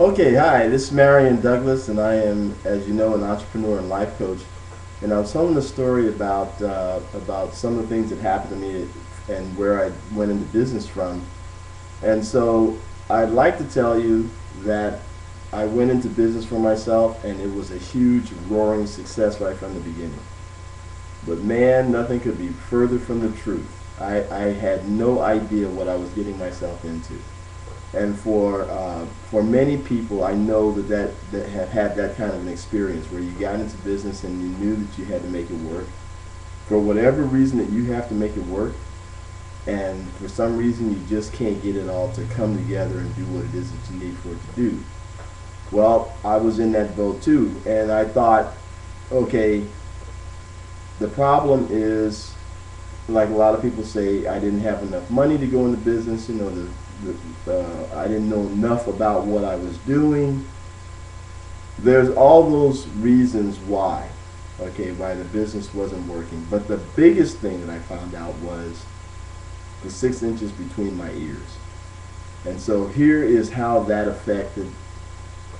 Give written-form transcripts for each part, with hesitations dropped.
Okay, hi, this is Marion Douglas, and I am, as you know, an entrepreneur and life coach. And I was telling a story about some of the things that happened to me and where I went into business from. And so I'd like to tell you that I went into business for myself, and it was a huge, roaring success right from the beginning. But man, nothing could be further from the truth. I had no idea what I was getting myself into. And for many people, I know that have had that kind of an experience where you got into business and you knew that you had to make it work. For whatever reason that you have to make it work, and for some reason you just can't get it all to come together and do what it is that you need for it to do. Well, I was in that boat too, and I thought, okay, the problem is, like a lot of people say, I didn't have enough money to go into business. You know, I didn't know enough about what I was doing. There's all those reasons why, okay, why the business wasn't working. But the biggest thing that I found out was the 6 inches between my ears. And so here is how that affected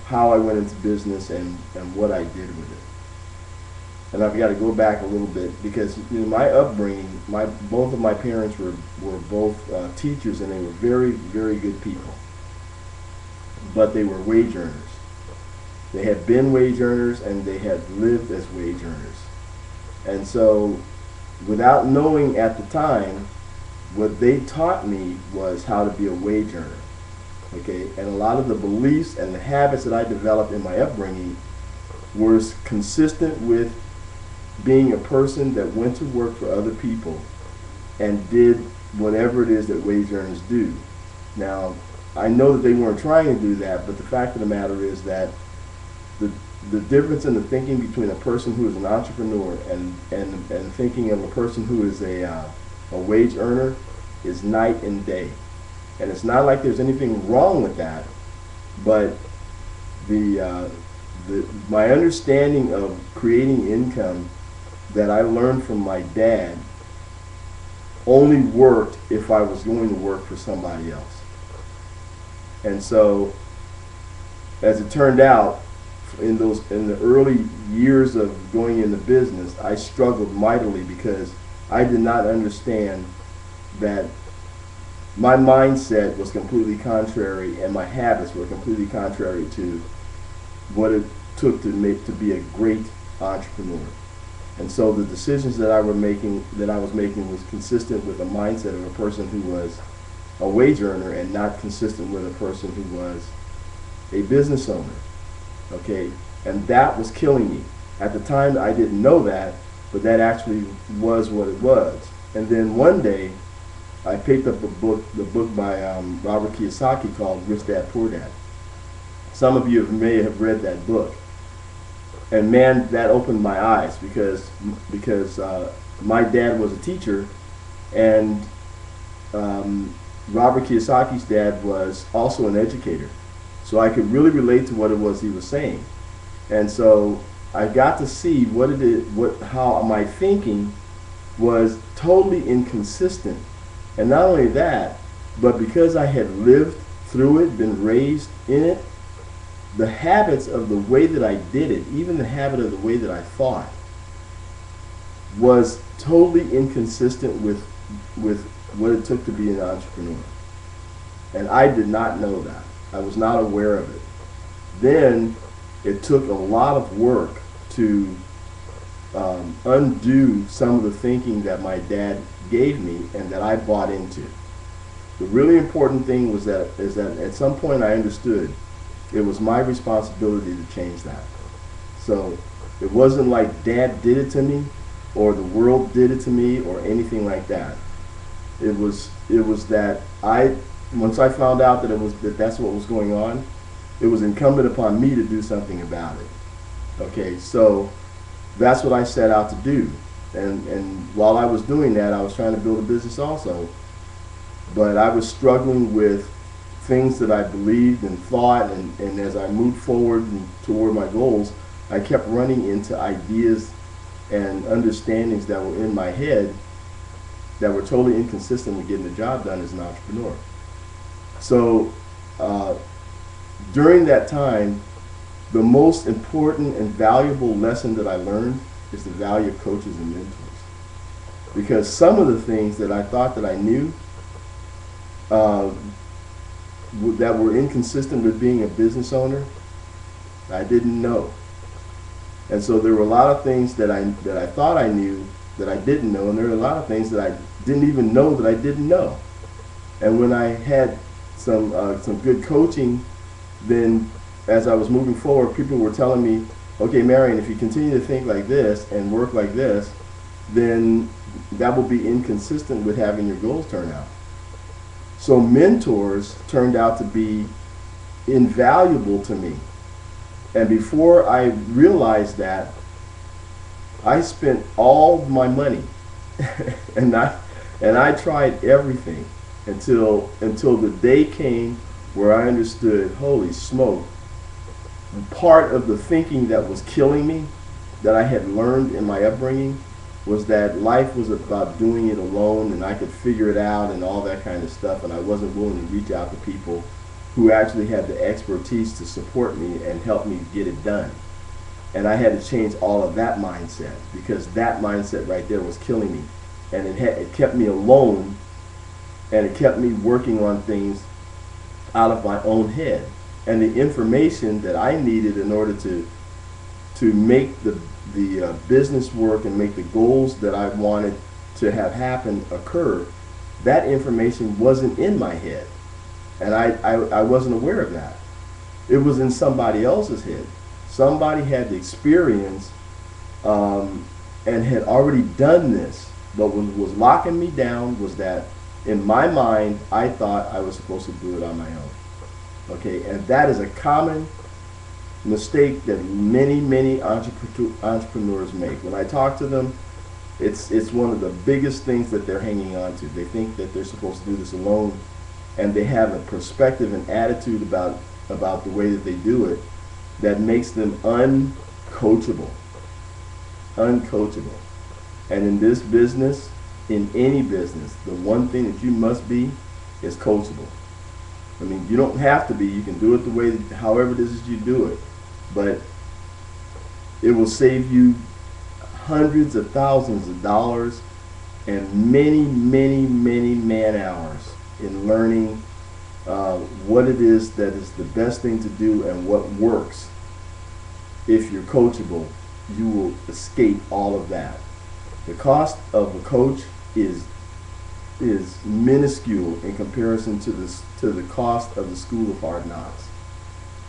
how I went into business and what I did with it. And I've got to go back a little bit because my upbringing, both of my parents were both teachers, and they were very, very good people. But they were wage earners. They had been wage earners and they had lived as wage earners. And so, without knowing at the time, what they taught me was how to be a wage earner. Okay, and a lot of the beliefs and the habits that I developed in my upbringing were consistent with being a person that went to work for other people and did whatever it is that wage earners do. Now, I know that they weren't trying to do that, but the fact of the matter is that the the difference in the thinking between a person who is an entrepreneur and thinking of a person who is a wage earner is night and day. And it's not like there's anything wrong with that, but the my understanding of creating income that I learned from my dad only worked if I was going to work for somebody else. And so, as it turned out, in the early years of going into business, I struggled mightily because I did not understand that my mindset was completely contrary and my habits were completely contrary to what it took to be a great entrepreneur. And so the decisions that I was making was consistent with the mindset of a person who was a wage earner and not consistent with a person who was a business owner. Okay, and that was killing me. At the time, I didn't know that, but that actually was what it was. And then one day, I picked up the book by Robert Kiyosaki called Rich Dad Poor Dad. Some of you may have read that book, and man, that opened my eyes because my dad was a teacher, and Robert Kiyosaki's dad was also an educator. So I could really relate to what it was he was saying. And so I got to see how my thinking was totally inconsistent. And not only that, but because I had lived through it, been raised in it, the habits of the way that I did it, even the habit of the way that I thought, was totally inconsistent with what it took to be an entrepreneur. And I did not know that. I was not aware of it. Then it took a lot of work to undo some of the thinking that my dad gave me and that I bought into. The really important thing is that at some point I understood it was my responsibility to change that. So it wasn't like Dad did it to me or the world did it to me or anything like that. It was that once I found out that that's what was going on, it was incumbent upon me to do something about it. Okay, so that's what I set out to do. And while I was doing that, I was trying to build a business also. But I was struggling with things that I believed and thought, and as I moved forward toward my goals, I kept running into ideas and understandings that were in my head that were totally inconsistent with getting the job done as an entrepreneur. So during that time, the most important and valuable lesson that I learned is the value of coaches and mentors. Because some of the things that I thought that I knew uh, that were inconsistent with being a business owner, I didn't know. And so there were a lot of things that I thought I knew that I didn't know, and there were a lot of things that I didn't even know that I didn't know. And when I had some good coaching, then as I was moving forward, people were telling me, okay, Marion, if you continue to think like this and work like this, then that will be inconsistent with having your goals turn out. So mentors turned out to be invaluable to me. And before I realized that, I spent all my money and I tried everything until the day came where I understood, holy smoke, part of the thinking that was killing me, that I had learned in my upbringing, was that life was about doing it alone and I could figure it out and all that kind of stuff, and I wasn't willing to reach out to people who actually had the expertise to support me and help me get it done. And I had to change all of that mindset, because that mindset right there was killing me. And it kept me alone, and it kept me working on things out of my own head. And the information that I needed in order to make the business work and make the goals that I wanted to have happen occur, that information wasn't in my head. And I wasn't aware of that. It was in somebody else's head. Somebody had the experience and had already done this, but what was locking me down was that in my mind, I thought I was supposed to do it on my own. Okay, and that is a common mistake that many entrepreneurs make. When I talk to them, it's one of the biggest things that they're hanging on to. They think that they're supposed to do this alone, and they have a perspective and attitude about the way that they do it that makes them uncoachable. Uncoachable. And in this business, in any business, the one thing that you must be is coachable. I mean, you don't have to be. You can do it the way, however it is that you do it. But it will save you hundreds of thousands of dollars and many man hours in learning what it is that is the best thing to do and what works. If you're coachable, you will escape all of that. The cost of a coach is minuscule in comparison to the cost of the School of Hard Knocks.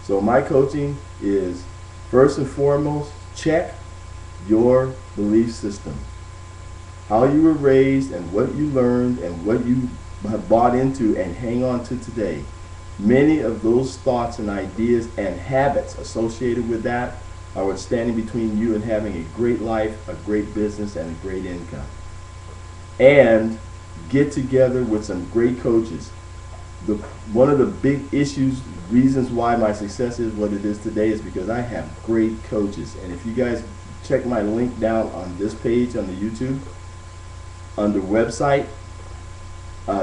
So my coaching is, first and foremost, check your belief system. How you were raised and what you learned and what you have bought into and hang on to today. Many of those thoughts and ideas and habits associated with that are what's standing between you and having a great life, a great business, and a great income. And get together with some great coaches. One of the big reasons why my success is what it is today is because I have great coaches. And if you guys check my link down on this page on the YouTube, under website,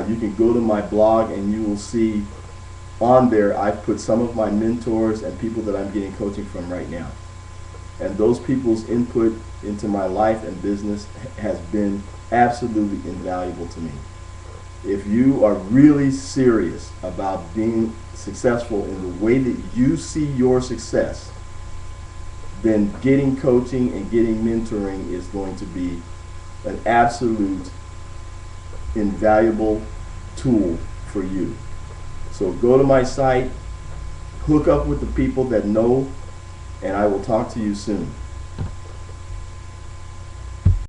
you can go to my blog and you will see on there I've put some of my mentors and people that I'm getting coaching from right now. And those people's input into my life and business has been absolutely invaluable to me. If you are really serious about being successful in the way that you see your success, then getting coaching and getting mentoring is going to be an absolute invaluable tool for you. So go to my site, hook up with the people that know, and I will talk to you soon.